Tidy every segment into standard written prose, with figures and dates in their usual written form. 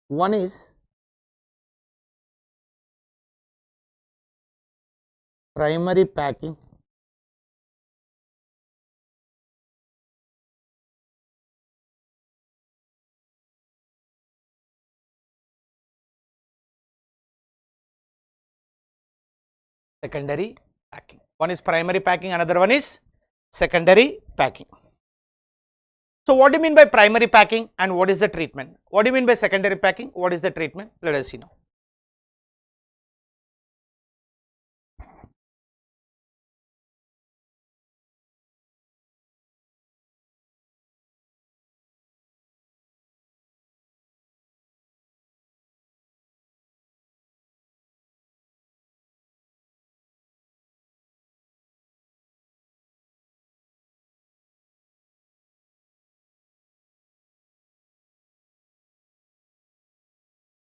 One is primary packing, secondary packing. One is primary packing, another one is secondary packing. So what do you mean by primary packing and what is the treatment? What do you mean by secondary packing? What is the treatment? Let us see now.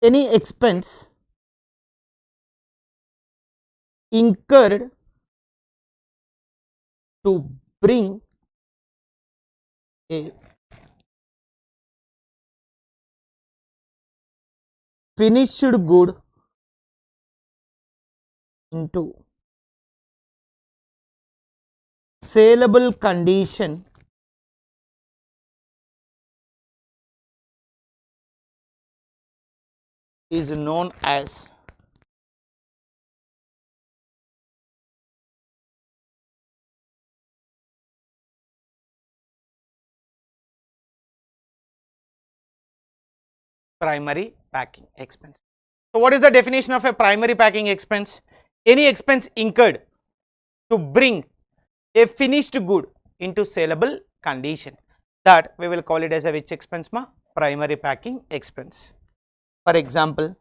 Any expense incurred to bring a finished good into saleable condition is known as primary packing expense. So what is the definition of a primary packing expense? Any expense incurred to bring a finished good into saleable condition, that we will call it as a which expense ma? Primary packing expense. For example,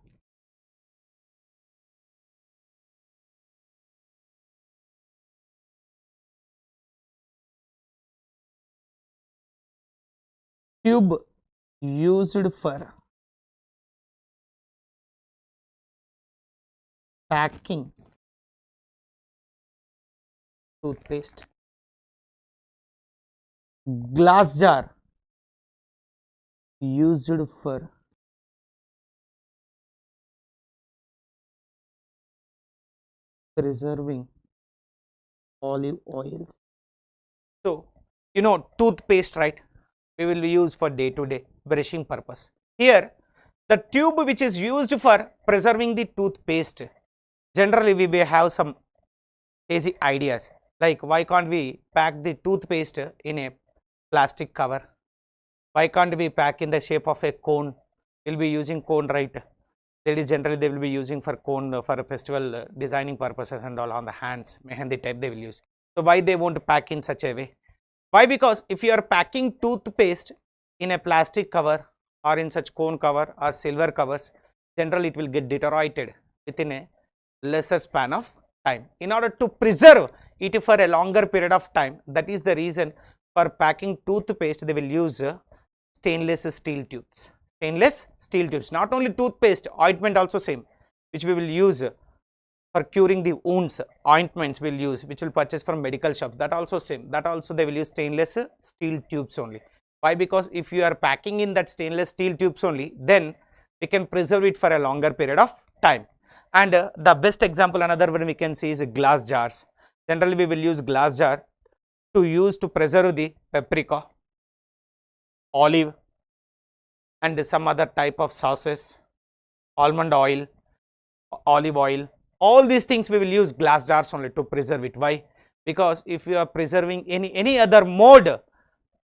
tube used for packing toothpaste, glass jar used for preserving olive oils. So you know toothpaste, right? We will use for day to day brushing purpose. Here the tube which is used for preserving the toothpaste, generally we may have some easy ideas, like why can't we pack the toothpaste in a plastic cover? Why can't we pack in the shape of a cone? We'll be using cone, right? That is generally they will be using for cone for a festival designing purposes and all on the hands, mehendi type they will use. So why they won't pack in such a way? Why? Because if you are packing toothpaste in a plastic cover or in such cone cover or silver covers, generally it will get deteriorated within a lesser span of time. In order to preserve it for a longer period of time, that is the reason for packing toothpaste they will use stainless steel tubes. Stainless steel tubes. Not only toothpaste, ointment also same, which we will use for curing the wounds. Ointments we will use, which will purchase from medical shop, that also same, that also they will use stainless steel tubes only. Why? Because if you are packing in that stainless steel tubes only, then we can preserve it for a longer period of time. And the best example, another one we can see is glass jars. Generally we will use glass jar to use to preserve the paprika, olive and some other type of sauces, almond oil, olive oil. All these things we will use glass jars only to preserve it. Why? Because if you are preserving any other mode,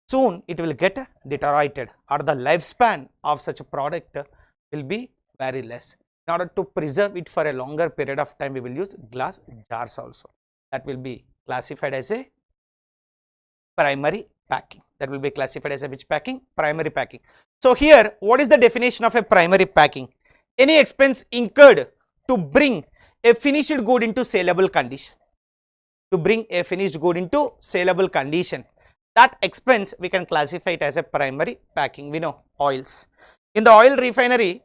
soon it will get deteriorated, or the lifespan of such a product will be very less. In order to preserve it for a longer period of time, we will use glass jars also. That will be classified as a primary packing. That will be classified as a which packing? Primary packing. So here, what is the definition of a primary packing? Any expense incurred to bring a finished good into saleable condition. To bring a finished good into saleable condition, that expense we can classify it as a primary packing. We know oils. In the oil refinery,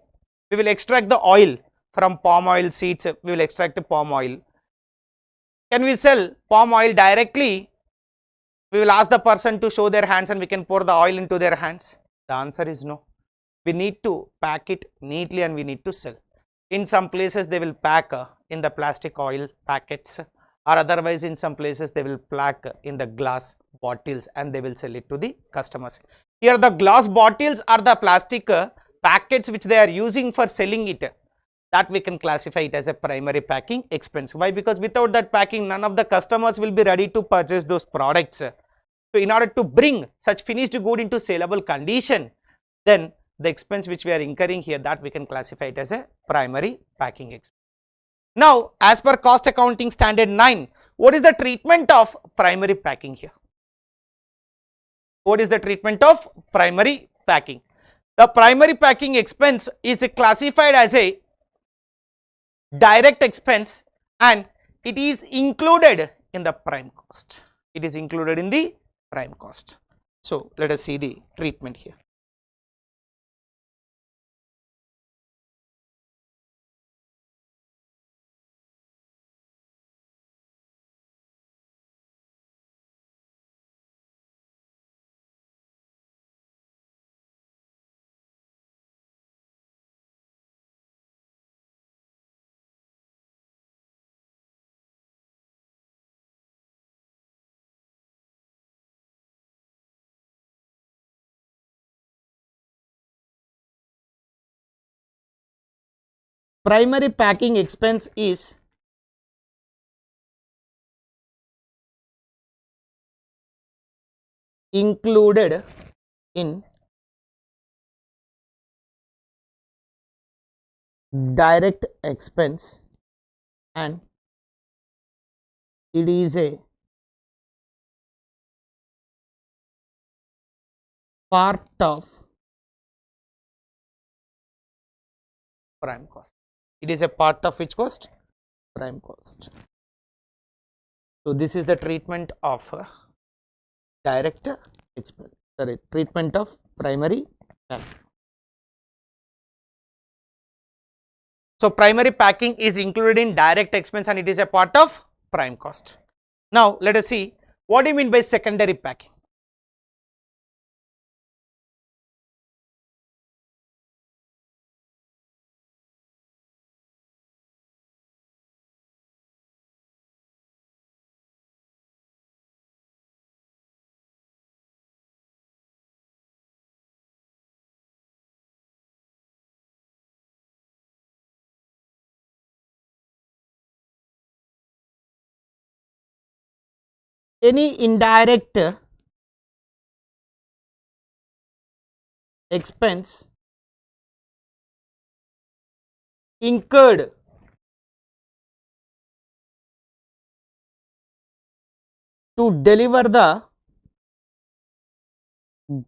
we will extract the oil from palm oil seeds. We will extract the palm oil. Can we sell palm oil directly? We will ask the person to show their hands and we can pour the oil into their hands. The answer is no. we need to pack it neatly and we need to sell. In some places they will pack in the plastic oil packets, or otherwise in some places they will pack in the glass bottles and they will sell it to the customers. Here the glass bottles or the plastic packets which they are using for selling it, that we can classify it as a primary packing expense. Why? Because without that packing, none of the customers will be ready to purchase those products. So in order to bring such finished good into saleable condition, then the expense which we are incurring here, that we can classify it as a primary packing expense. Now, as per cost accounting standard 9, what is the treatment of primary packing here? What is the treatment of primary packing? The primary packing expense is classified as a direct expense and it is included in the prime cost. It is included in the prime cost. So let us see the treatment here. Primary packing expense is included in direct expense and it is a part of prime cost. It is a part of which cost? Prime cost. So this is the treatment of direct expense, sorry, treatment of primary packing. So primary packing is included in direct expense and it is a part of prime cost. Now let us see what do you mean by secondary packing. Any indirect expense incurred to deliver the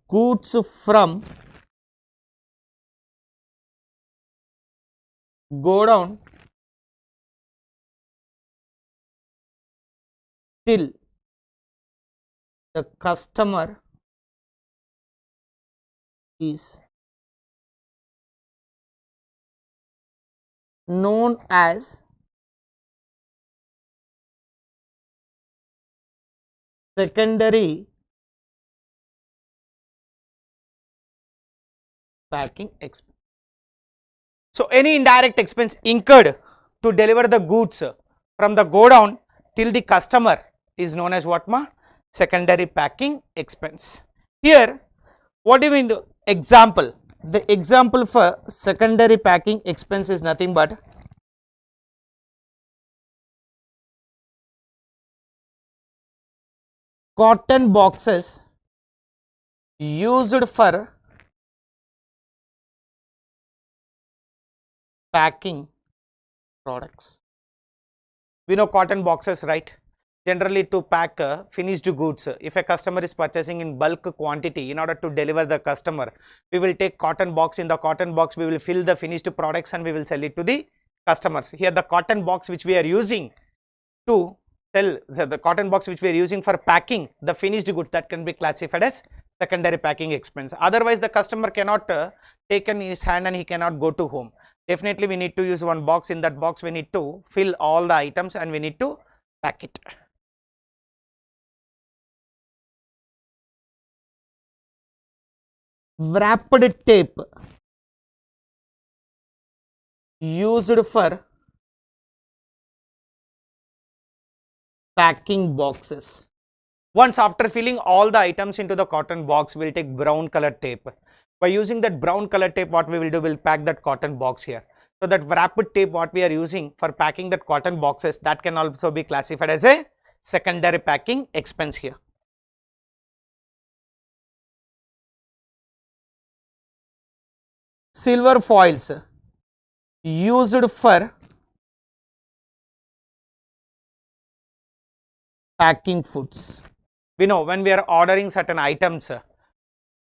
goods from godown till the customer is known as secondary packing expense. So any indirect expense incurred to deliver the goods from the godown till the customer is known as what ma? Secondary packing expense. Here what do you mean the example? The example for secondary packing expense is nothing but cotton boxes used for packing products. We know cotton boxes, right? Generally to pack finished goods. If a customer is purchasing in bulk quantity, in order to deliver the customer, we will take cotton box. In the cotton box we will fill the finished products and we will sell it to the customers. Here the cotton box which we are using to sell, the cotton box which we are using for packing the finished goods, that can be classified as secondary packing expense. Otherwise the customer cannot take in his hand and he cannot go to home. Definitely we need to use one box. In that box we need to fill all the items and we need to pack it. Wrapped tape used for packing boxes. Once after filling all the items into the cotton box, we'll take brown color tape. By using that brown color tape, what we will do, we'll pack that cotton box here. So that wrapped tape what we are using for packing that cotton boxes, that can also be classified as a secondary packing expense here. Silver foils used for packing foods. We know when we are ordering certain items,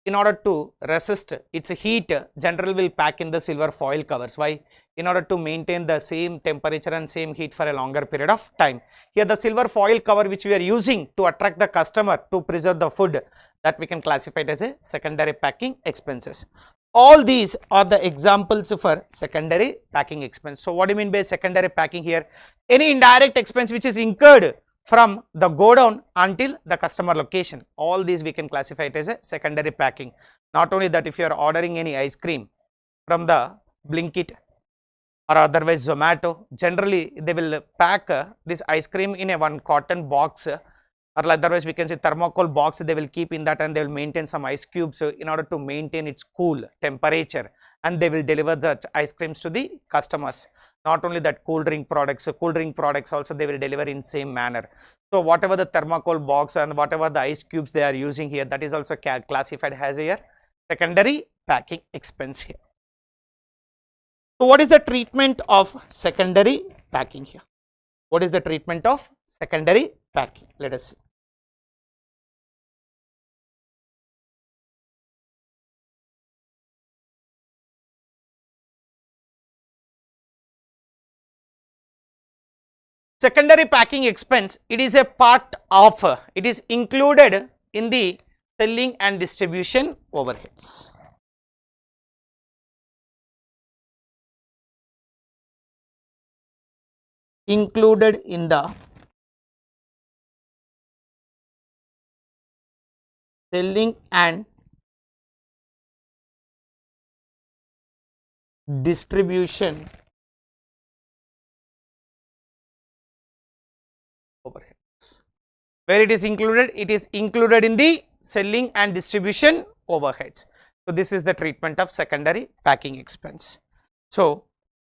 in order to resist its heat, generally will pack in the silver foil covers. Why? In order to maintain the same temperature and same heat for a longer period of time. Here the silver foil cover which we are using to attract the customer to preserve the food, that we can classify it as a secondary packing expenses. All these are the examples for secondary packing expense. So what do you mean by secondary packing here? Any indirect expense which is incurred from the godown until the customer location, all these we can classify it as a secondary packing. Not only that, if you are ordering any ice cream from the Blinkit or otherwise Zomato, generally they will pack this ice cream in a one cotton box, or otherwise we can say thermocol box, they will keep in that, and they will maintain some ice cubes in order to maintain its cool temperature, and they will deliver the ice creams to the customers. Not only that, cool drink products also they will deliver in same manner. So whatever the thermocol box and whatever the ice cubes they are using here, that is also classified as a secondary packing expense here. So what is the treatment of secondary packing here? What is the treatment of secondary packing? Let us see. Secondary packing expense, it is a part of, it is included in the selling and distribution overheads. Included in the selling and distribution overheads. Where it is included? It is included in the selling and distribution overheads. So this is the treatment of secondary packing expense. So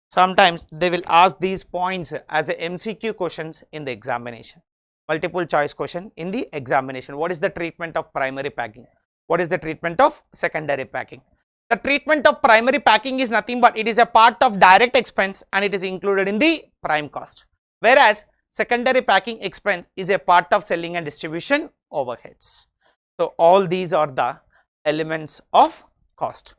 sometimes they will ask these points as a MCQ questions in the examination, multiple choice question in the examination. What is the treatment of primary packing? What is the treatment of secondary packing? The treatment of primary packing is nothing but it is a part of direct expense and it is included in the prime cost, whereas secondary packing expense is a part of selling and distribution overheads. So all these are the elements of cost.